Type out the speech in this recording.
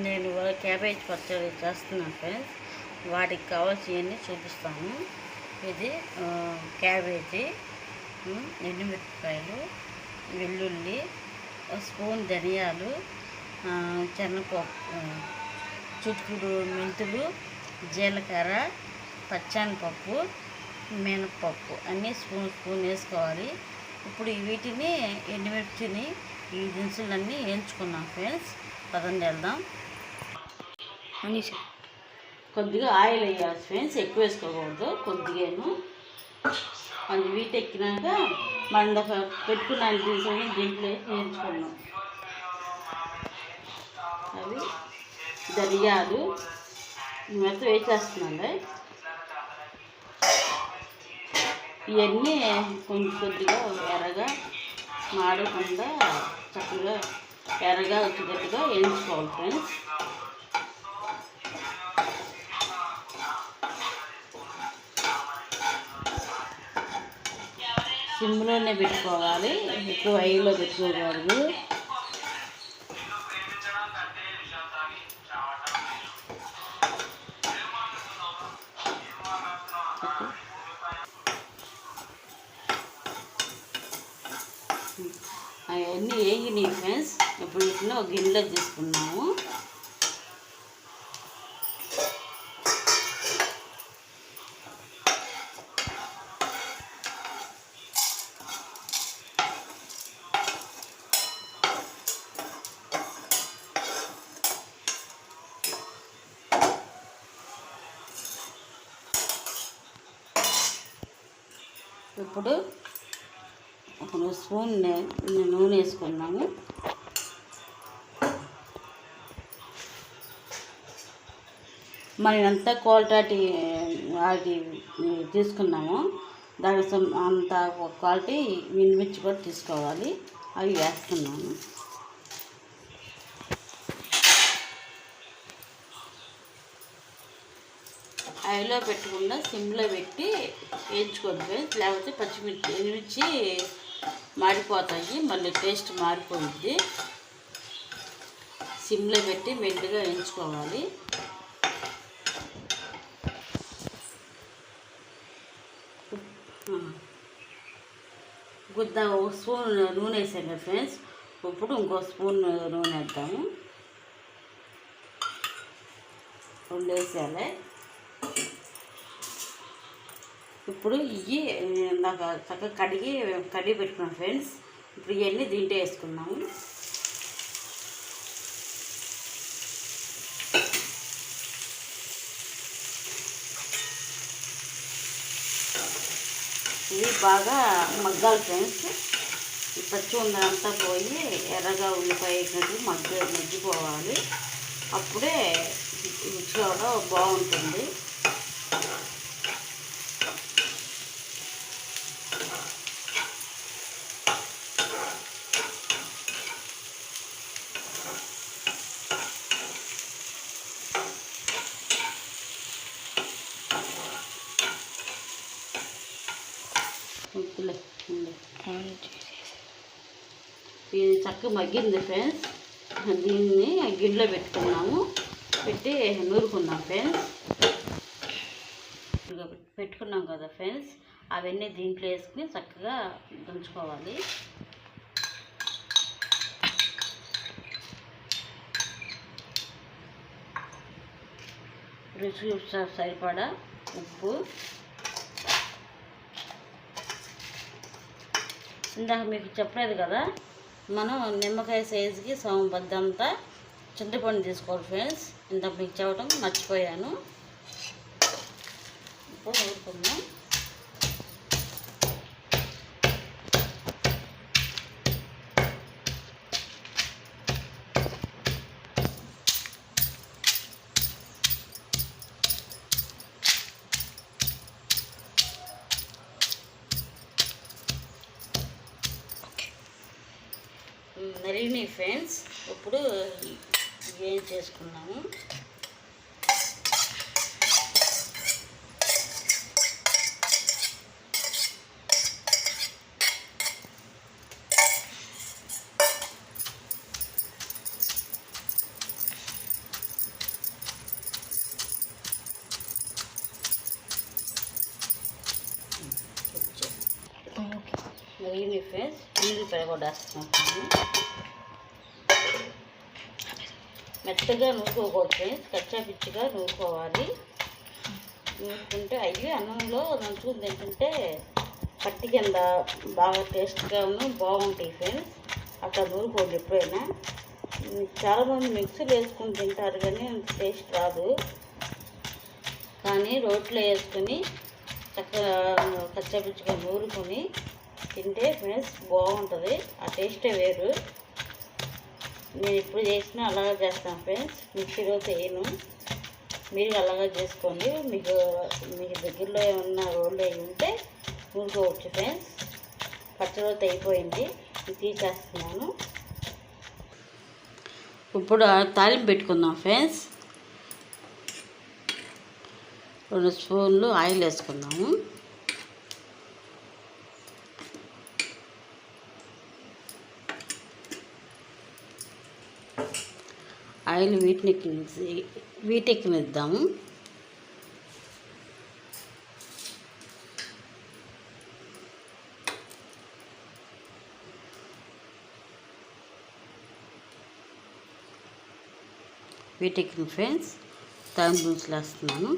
నేను క్యాబేజ్ పచ్చడి చేస్తున్నాను ఫ్రెండ్స్. వాటికి కావాల్సినవన్నీ చూపిస్తాను. ఇది క్యాబేజీ, ఎండుమిరపకాయలు, వెల్లుల్లి, స్పూన్ ధనియాలు, శనగపప్పు, చుట్టుడు మెంతులు, జీలకర్ర, పచ్చనిపప్పు, మినపప్పు అన్నీ స్పూన్ వేసుకోవాలి. ఇప్పుడు వీటిని ఎండుమిర్చిని ఈ దినుసులన్నీ వేయించుకున్నాం ఫ్రెండ్స్. పదండి వెళ్దాం. కొద్దిగా ఆయిల్ వేయాలి ఫ్రెండ్స్, ఎక్కువ వేసుకోకూడదు, కొద్దిగాను. అది వీటి ఎక్కినాక మన పెట్టుకున్న దినుసులని దీంట్లో వేయించుకున్నాం. అవి ధనియాలు మొత్తం వేసేస్తున్నాండి. ఇవన్నీ కొద్దిగా ఎర్రగా మాడకుండా చక్కగా ఎర్రగా వచ్చేటట్టుగా వేయించుకోవాలి ఫ్రెండ్స్. సిమ్లోనే పెట్టుకోవాలి, ఎక్కువ హైలో పెట్టుకోకూడదు. అవన్నీ వేగినాయి ఫ్రెండ్స్. ఇప్పుడు వీటిని ఒక గిన్నెలో తీసుకున్నాము. ఇప్పుడు ఒక స్పూన్ నూనె వేసుకున్నాము. మనం ఎంత క్వాలిటీ అది తీసుకున్నామో దానికి అంత క్వాలిటీ ఎండుమిర్చి కూడా తీసుకోవాలి. అవి వేస్తున్నాము. హైలో పెట్టకుండా సిమ్లో పెట్టి వేయించుకోండి, లేకపోతే ఎండుమిర్చి మాడిపోతాయి, మళ్ళీ టేస్ట్ మారిపోయింది. సిమ్లో పెట్టి మెండుగా వేయించుకోవాలి. ఒక స్పూన్ నూనె వేసాను ఫ్రెండ్స్. ఇప్పుడు ఇంకో స్పూన్ నూనె వేద్దాము. రెండు వేసేయాలి. ఇప్పుడు ఇవి నాకు చక్కగా కడిగి పెట్టుకున్నాం ఫ్రెండ్స్. ఇప్పుడు ఇవన్నీ దీంట్లో వేసుకున్నాము. ఇవి బాగా మగ్గాలి ఫ్రెండ్స్. ఈ పచ్చి ఉందంతా పోయి ఎర్రగా ఉల్లిపాయ మగ్గిపోవాలి. అప్పుడే రుచి కూడా బాగుంటుంది. ఇది చక్కగా మగ్గింది ఫ్రెండ్స్. దీన్ని గిన్నెలో పెట్టుకున్నాము. పెట్టి నూరుకున్నాం ఫ్రెండ్స్. పెట్టుకున్నాం కదా ఫ్రెండ్స్, అవన్నీ దీంట్లో వేసుకుని చక్కగా దంచుకోవాలి. రుచి సరిపడా ఉప్పు. ఇందాక మీకు చెప్పలేదు కదా, మనం నిమ్మకాయ సైజుకి సగం చింతపండు తీసుకోవాలి ఫ్రెండ్స్. ఇందాక మీకు చెప్పడం మర్చిపోయాను. ఇప్పుడు నూరుకుందాం. నరిగినాయి ఫ్రెండ్స్. ఇప్పుడు ఏం చేసుకున్నాము, ఫ్రెండ్స్. నీళ్ళు పెరగొట్టేస్తున్నాను. మెత్తగా నూరుకోకూడదు ఫ్రెండ్స్, కచ్చా పిచ్చిగా నూరుకోవాలి. నూరుకుంటే అవి అన్నంలో నంచుకుని తింటుంటే పట్టి కింద బాగా టేస్ట్గాను బాగుంటాయి ఫ్రెండ్స్. అట్లా నూరుకోండి ఎప్పుడైనా. చాలామంది మిక్సీలో వేసుకొని తింటారు కానీ టేస్ట్ రాదు. కానీ రోట్లో వేసుకొని చక్కగా కచ్చాపిచ్చిగా నూరుకొని తింటే ఫ్రెండ్స్ బాగుంటుంది. ఆ టేస్టే వేరు. నేను ఎప్పుడు చేసినా అలాగే చేస్తాను ఫ్రెండ్స్, మిక్సీలో చేయను. మీరు అలాగే చేసుకోండి. మీకు దగ్గరలో ఏమన్నా రోళ్ళు అవి ఉంటే నూరుకోవచ్చు ఫ్రెండ్స్. పచ్చడి అయిపోయింది, తీసేస్తున్నాను. ఇప్పుడు తాలింపు పెట్టుకుందాం ఫ్రెండ్స్. 2 స్పూన్లు ఆయిల్ వేసుకుందాము. ఆయిల్ వీటెక్కినిద్దాము. వీటెక్కిన ఫ్రెండ్స్ తాలింపు దినుసులు వేస్తున్నాను.